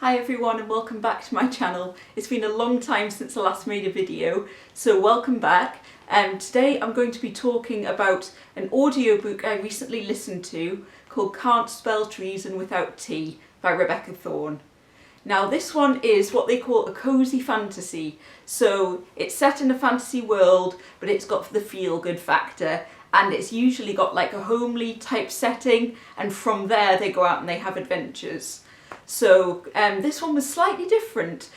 Hi everyone and welcome back to my channel. It's been a long time since I last made a video, so welcome back. Today I'm going to be talking about an audiobook I recently listened to called Can't Spell Treason Without T by Rebecca Thorne. Now this one is what they call a cosy fantasy, so it's set in a fantasy world but it's got the feel-good factor, and it's usually got like a homely type setting, and from there they go out and they have adventures. So this one was slightly different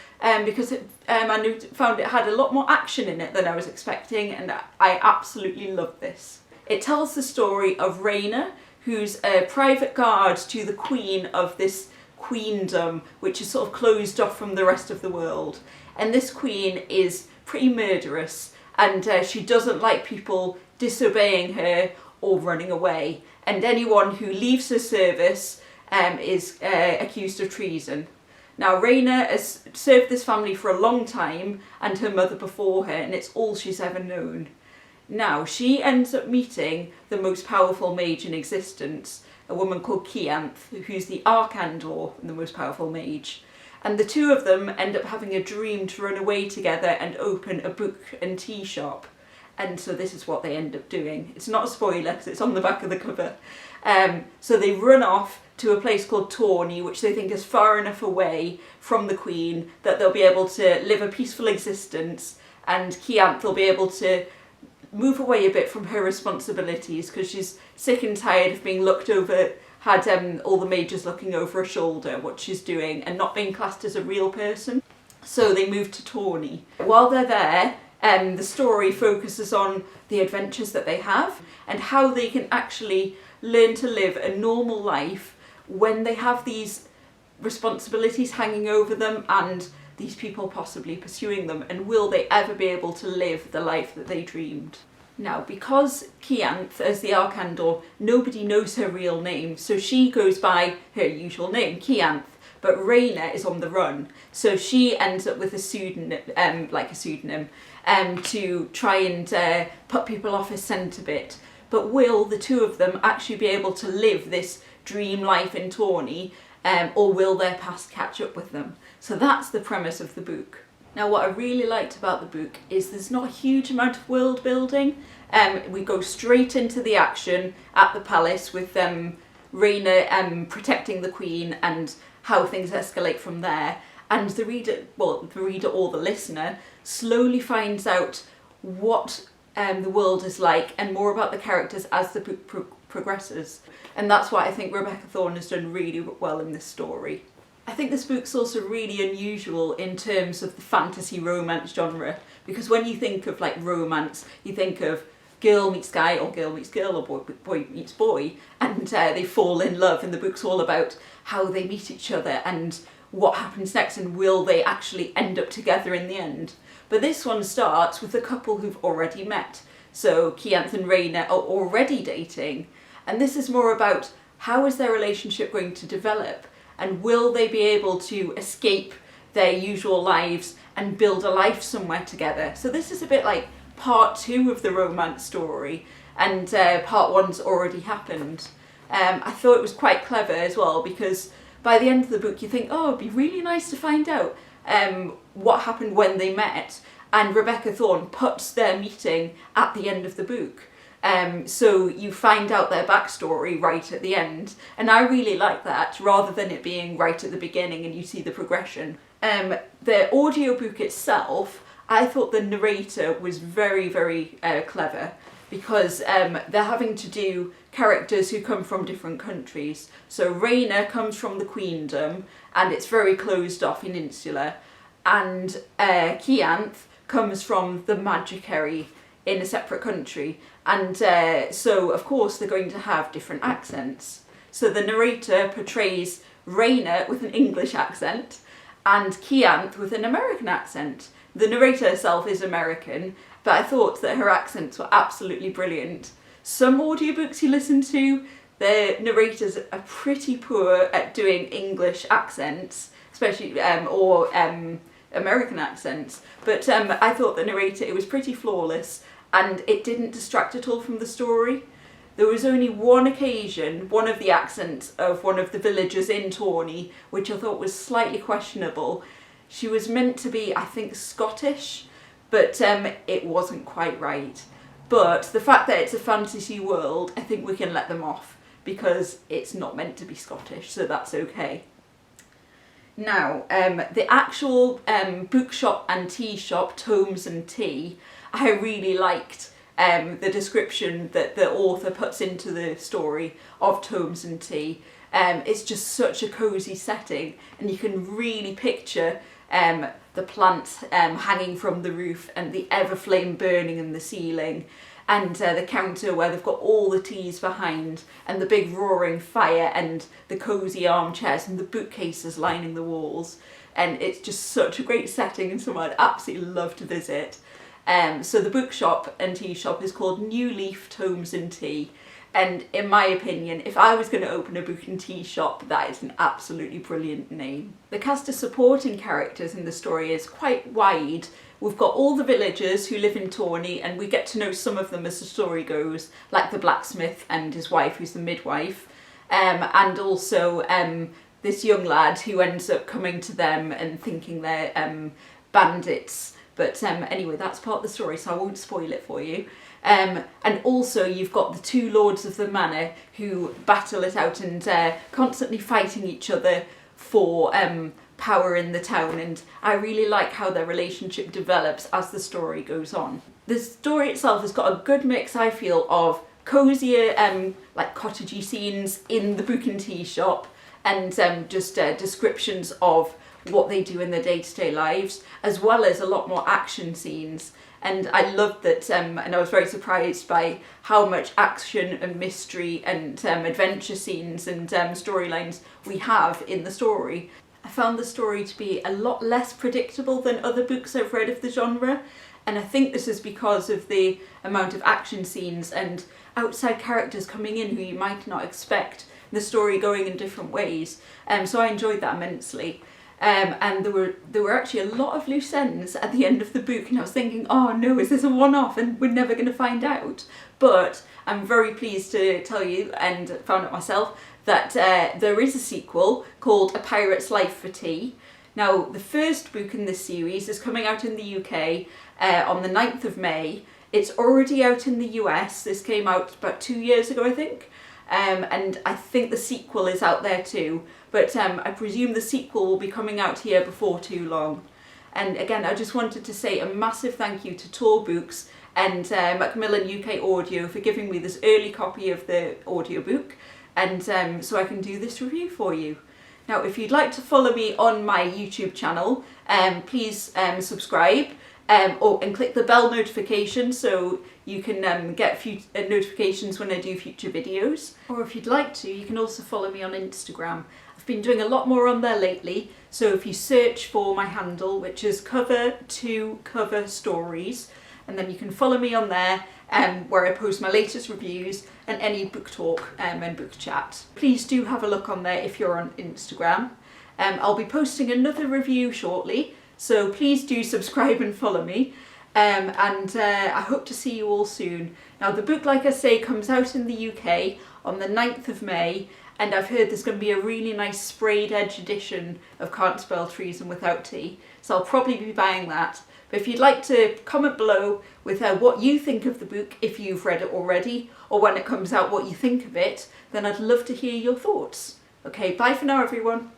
because I found it had a lot more action in it than I was expecting, and I absolutely loved this. It tells the story of Raina, who's a private guard to the queen of this queendom, which is sort of closed off from the rest of the world. And this queen is pretty murderous, and she doesn't like people disobeying her or running away. And anyone who leaves her service is accused of treason. Now Raina has served this family for a long time, and her mother before her, and it's all she's ever known. Now she ends up meeting the most powerful mage in existence, a woman called Kianth, who's the Archandor and the most powerful mage. And the two of them end up having a dream to run away together and open a book and tea shop. And so this is what they end up doing. It's not a spoiler because it's on the back of the cover. So they run off to a place called Tawny, which they think is far enough away from the Queen that they'll be able to live a peaceful existence, and Kianth will be able to move away a bit from her responsibilities because she's sick and tired of being looked over, had all the mages looking over her shoulder what she's doing and not being classed as a real person. So they move to Tawny. While they're there, the story focuses on the adventures that they have and how they can actually learn to live a normal life when they have these responsibilities hanging over them and these people possibly pursuing them, and will they ever be able to live the life that they dreamed. Now, because Kianth, as the Archandor, nobody knows her real name, so she goes by her usual name, Kianth, but Raina is on the run, so she ends up with a pseudonym, to try and put people off her scent a bit. But will the two of them actually be able to live this dream life in Tawny, or will their past catch up with them? So that's the premise of the book. Now what I really liked about the book is there's not a huge amount of world building. We go straight into the action at the palace with Raina protecting the Queen and how things escalate from there. And the reader or the listener slowly finds out what the world is like and more about the characters as the book progresses. And that's why I think Rebecca Thorne has done really well in this story. I think this book's also really unusual in terms of the fantasy romance genre, because when you think of like romance, you think of girl meets guy or girl meets girl or boy meets boy, and they fall in love, and the book's all about how they meet each other and what happens next and will they actually end up together in the end. But this one starts with a couple who've already met. So Kianth and Raina are already dating, and this is more about how is their relationship going to develop, and will they be able to escape their usual lives and build a life somewhere together. So this is a bit like part two of the romance story, and part one's already happened. I thought it was quite clever as well, because by the end of the book you think, oh, it'd be really nice to find out what happened when they met, and Rebecca Thorne puts their meeting at the end of the book. So you find out their backstory right at the end, and I really like that rather than it being right at the beginning and you see the progression. The audiobook itself, I thought the narrator was very, very clever, because they're having to do characters who come from different countries. So Raina comes from the Queendom and it's very closed off and insular, and Kianth comes from the Magicary in a separate country, and so of course they're going to have different accents. So the narrator portrays Raina with an English accent and Kianth with an American accent. The narrator herself is American, but I thought that her accents were absolutely brilliant. Some audiobooks you listen to, the narrators are pretty poor at doing English accents, especially or American accents, but I thought the narrator, it was pretty flawless and it didn't distract at all from the story. there was only one occasion, one of the accents of one of the villagers in Tawny, which I thought was slightly questionable. She was meant to be, I think, Scottish, but it wasn't quite right. But the fact that it's a fantasy world, I think we can let them off, because it's not meant to be Scottish, so that's okay. Now, the actual bookshop and tea shop, Tomes and Tea, I really liked the description that the author puts into the story of Tomes and Tea. It's just such a cosy setting, and you can really picture the plants hanging from the roof and the everflame burning in the ceiling, and the counter where they've got all the teas behind, and the big roaring fire, and the cosy armchairs and the bookcases lining the walls. And it's just such a great setting and somewhere I'd absolutely love to visit. So the bookshop and tea shop is called New Leaf Tomes and Tea, and in my opinion, if I was going to open a book and tea shop, that is an absolutely brilliant name. The cast of supporting characters in the story is quite wide. We've got all the villagers who live in Tawny, and we get to know some of them as the story goes, like the blacksmith and his wife, who's the midwife, and also this young lad who ends up coming to them and thinking they're bandits. But anyway, that's part of the story, so I won't spoil it for you. And also you've got the two lords of the manor who battle it out and constantly fighting each other for power in the town, and I really like how their relationship develops as the story goes on. The story itself has got a good mix, I feel, of cosier like cottagey scenes in the book and tea shop, and just descriptions of what they do in their day-to-day lives, as well as a lot more action scenes. And I loved that, and I was very surprised by how much action and mystery and adventure scenes and storylines we have in the story. I found the story to be a lot less predictable than other books I've read of the genre, and I think this is because of the amount of action scenes and outside characters coming in who you might not expect, the story going in different ways. So I enjoyed that immensely. And there were actually a lot of loose ends at the end of the book, and I was thinking, oh no, is this a one-off and we're never going to find out? But I'm very pleased to tell you, and found out myself, that there is a sequel called A Pirate's Life for Tea. Now, the first book in this series is coming out in the UK on the 9th of May. It's already out in the US. This came out about 2 years ago, I think. And I think the sequel is out there too, but I presume the sequel will be coming out here before too long. And again, I just wanted to say a massive thank you to Tor Books and Macmillan UK Audio for giving me this early copy of the audiobook, and so I can do this review for you. Now, if you'd like to follow me on my YouTube channel, please subscribe and click the bell notification so you can get notifications when I do future videos. Or if you'd like to, you can also follow me on Instagram. I've been doing a lot more on there lately, so if you search for my handle, which is cover2cover stories, and then you can follow me on there, where I post my latest reviews and any book talk and book chat. Please do have a look on there if you're on Instagram. I'll be posting another review shortly, so please do subscribe and follow me. And I hope to see you all soon. Now, the book, like I say, comes out in the UK on the 9th of May, and I've heard there's going to be a really nice sprayed edge edition of Can't Spell Treason Without Tea, so I'll probably be buying that. But if you'd like to comment below with what you think of the book, if you've read it already, or when it comes out what you think of it, then I'd love to hear your thoughts. Okay, bye for now everyone.